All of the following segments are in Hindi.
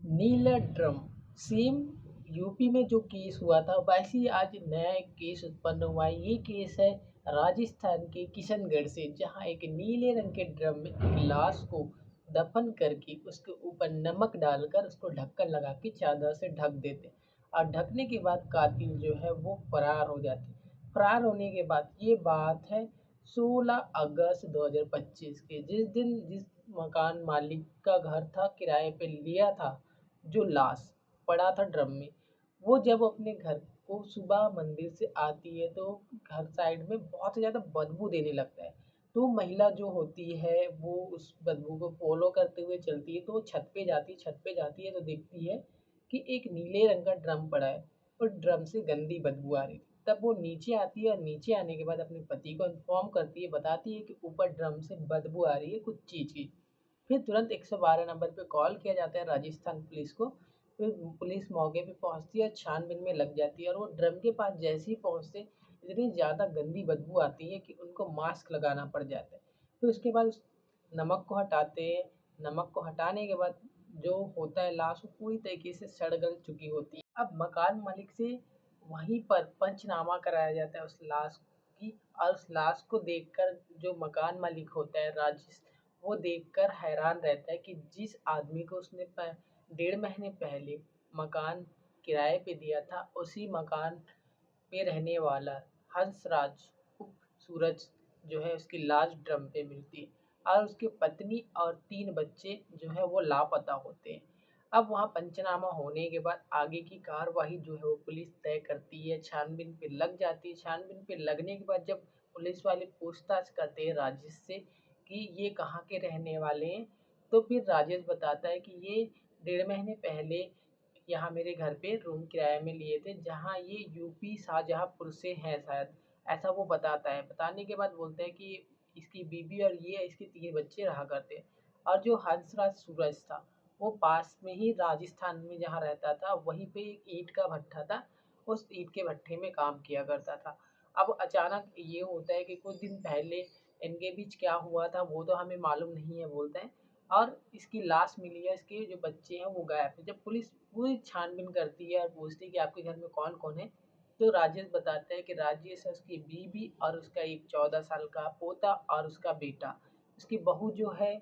नीला ड्रम। सेम यूपी में जो केस हुआ था वैसे ही आज नया एक केस उत्पन्न हुआ है। ये केस है राजस्थान के किशनगढ़ से, जहां एक नीले रंग के ड्रम में एक लाश को दफन करके उसके ऊपर नमक डालकर उसको ढक्कन लगा के चादर से ढक देते, और ढकने के बाद कातिल जो है वो फरार हो जाते। फरार होने के बाद ये बात है 16 अगस्त 2025 के, जिस मकान मालिक का घर था किराए पे लिया था, जो लाश पड़ा था ड्रम में, वो जब अपने घर को सुबह मंदिर से आती है तो घर साइड में बहुत ज़्यादा बदबू देने लगता है। तो महिला जो होती है वो उस बदबू को फॉलो करते हुए चलती है, तो वो छत पे जाती है तो देखती है कि एक नीले रंग का ड्रम पड़ा है और ड्रम से गंदी बदबू आ रही थी। तब वो नीचे आती है और नीचे आने के बाद अपने पति को इन्फॉर्म करती है, बताती है कि ऊपर ड्रम से बदबू आ रही है कुछ चीज़ की। फिर तुरंत 112 नंबर पे कॉल किया जाता है राजस्थान पुलिस को। फिर पुलिस मौके पे पहुंचती है, छानबीन में लग जाती है, और वो ड्रम के पास जैसे ही पहुंचते इतनी ज़्यादा गंदी बदबू आती है कि उनको मास्क लगाना पड़ जाता है। फिर उसके बाद उस नमक को हटाते हैं। नमक को हटाने के बाद जो होता है लाश वो पूरी तरीके से सड़ गल चुकी होती है। अब मकान मालिक से वहीं पर पंचनामा कराया जाता है उस लाश की, और उस लाश को देखकर जो मकान मालिक होता है राजेश, वो देखकर हैरान रहता है कि जिस आदमी को उसने 1.5 महीने पहले मकान किराए पे दिया था, उसी मकान पे रहने वाला हंसराज उर्फ सूरज जो है उसकी लाश ड्रम पे मिलती है, और उसकी पत्नी और 3 बच्चे जो है वो लापता होते हैं। अब वहाँ पंचनामा होने के बाद आगे की कार्यवाही जो है वो पुलिस तय करती है, छानबीन पे लग जाती है। छानबीन पे लगने के बाद जब पुलिस वाले पूछताछ करते हैं राजेश से कि ये कहाँ के रहने वाले हैं, तो फिर राजेश बताता है कि ये 1.5 महीने पहले यहाँ मेरे घर पे रूम किराए में लिए थे, जहाँ ये यूपी शाहजहाँपुर से हैं शायद, ऐसा वो बताता है। बताने के बाद बोलता है कि इसकी बीवी और ये इसके 3 बच्चे रहा करते हैं। और जो हंसराज सूरज था वो पास में ही राजस्थान में जहाँ रहता था वहीं पे एक ईंट का भट्ठा था, उस ईंट के भट्ठे में काम किया करता था। अब अचानक ये होता है कि कुछ दिन पहले इनके बीच क्या हुआ था वो तो हमें मालूम नहीं है, बोलते हैं। और इसकी लाश मिली है, इसके जो बच्चे हैं वो गायब थे। जब पुलिस पूरी छानबीन करती है और पूछती है कि आपके घर में कौन कौन है, तो राजेश बताता है कि राजेश है, उसकी बीवी और उसका एक 14 साल का पोता और उसका बेटा। उसकी बहू जो है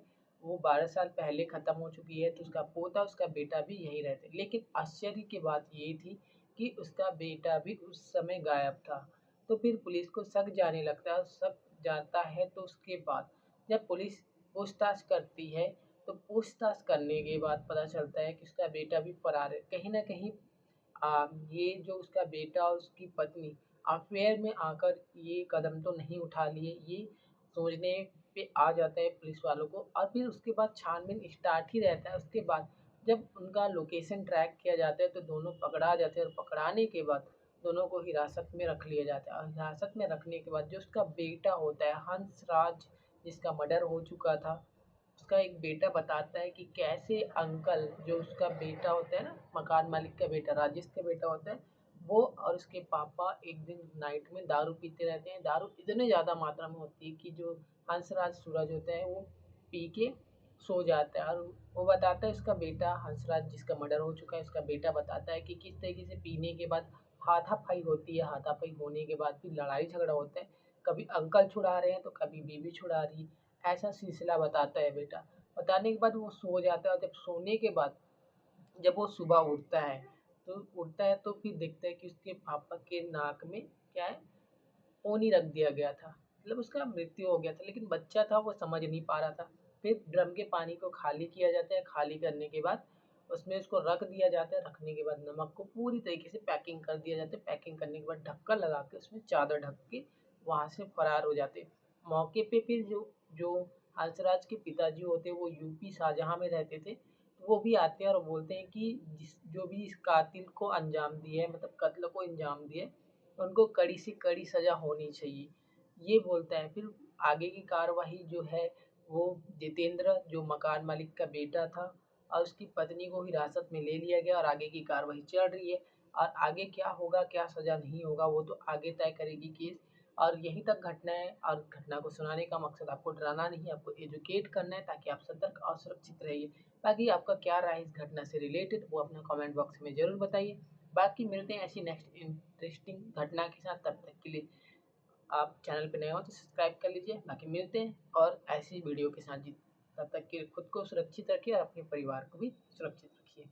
वो 12 साल पहले ख़त्म हो चुकी है, तो उसका पोता उसका बेटा भी यहीं रहते। लेकिन आश्चर्य की बात ये थी कि उसका बेटा भी उस समय गायब था। तो फिर पुलिस को शक जाने लगता है, शक जाता है तो उसके बाद जब पुलिस पूछताछ करती है, तो पूछताछ करने के बाद पता चलता है कि उसका बेटा भी फरार है। कहीं न कहीं ये जो उसका बेटा और उसकी पत्नी अफेयर में आकर ये कदम तो नहीं उठा लिए, ये सोचने पे आ जाता है पुलिस वालों को। और फिर उसके बाद छानबीन स्टार्ट ही रहता है। उसके बाद जब उनका लोकेशन ट्रैक किया जाता है तो दोनों पकड़ा जाते हैं, और पकड़ाने के बाद दोनों को हिरासत में रख लिया जाता है। और हिरासत में रखने के बाद जो उसका बेटा होता है हंसराज, जिसका मर्डर हो चुका था, उसका एक बेटा बताता है कि कैसे अंकल, जो उसका बेटा होता है ना, मकान मालिक का बेटा राजेश का बेटा होता है, वो और उसके पापा एक दिन नाइट में दारू पीते रहते हैं। दारू इतने ज़्यादा मात्रा में होती है कि जो हंसराज सूरज होता है वो पी के सो जाता है। और वो बताता है उसका बेटा हंसराज, जिसका मर्डर हो चुका है, उसका बेटा बताता है कि किस तरीके से पीने के बाद हाथापाई होती है, हाथापाई होने के बाद फिर लड़ाई झगड़ा होता है, कभी अंकल छुड़ा रहे हैं तो कभी बीवी छुड़ा रही है। ऐसा सिलसिला बताता है बेटा। बताने के बाद वो सो जाता है, और जब सोने के बाद जब वो सुबह उठता है तो फिर देखता है कि उसके पापा के नाक में क्या है, पानी रख दिया गया था, मतलब उसका मृत्यु हो गया था। लेकिन बच्चा था वो समझ नहीं पा रहा था। फिर ड्रम के पानी को खाली किया जाता है, खाली करने के बाद उसमें उसको रख दिया जाता है। रखने के बाद नमक को पूरी तरीके से पैकिंग कर दिया जाता है। पैकिंग करने के बाद ढक्कन लगा के उसमें चादर ढक के वहाँ से फरार हो जाते हैं। मौके पे फिर जो जो हंसराज के पिताजी होते हैं वो यूपी शाहजहाँ में रहते थे, तो वो भी आते हैं और बोलते हैं कि जिस जो भी इस कातिल को अंजाम दिया है, मतलब कत्ल को अंजाम दिया है, उनको कड़ी से कड़ी सज़ा होनी चाहिए, ये बोलता है। फिर आगे की कार्यवाही जो है वो जितेंद्र, जो मकान मालिक का बेटा था, और उसकी पत्नी को हिरासत में ले लिया गया और आगे की कार्यवाही चल रही है। और आगे क्या होगा, क्या सज़ा नहीं होगा, वो तो आगे तय करेगी केस। और यहीं तक घटना है, और घटना को सुनाने का मकसद आपको डराना नहीं, आपको एजुकेट करना है ताकि आप सतर्क और सुरक्षित रहिए। बाकी आपका क्या राय है इस घटना से रिलेटेड वो अपना कमेंट बॉक्स में ज़रूर बताइए। बाकी मिलते हैं ऐसी नेक्स्ट इंटरेस्टिंग घटना के साथ, तब तक के लिए आप चैनल पे नए हो तो सब्सक्राइब कर लीजिए। बाकी मिलते हैं और ऐसी वीडियो के साथ, जी तब तक के लिए खुद को सुरक्षित रखिए और अपने परिवार को भी सुरक्षित रखिए।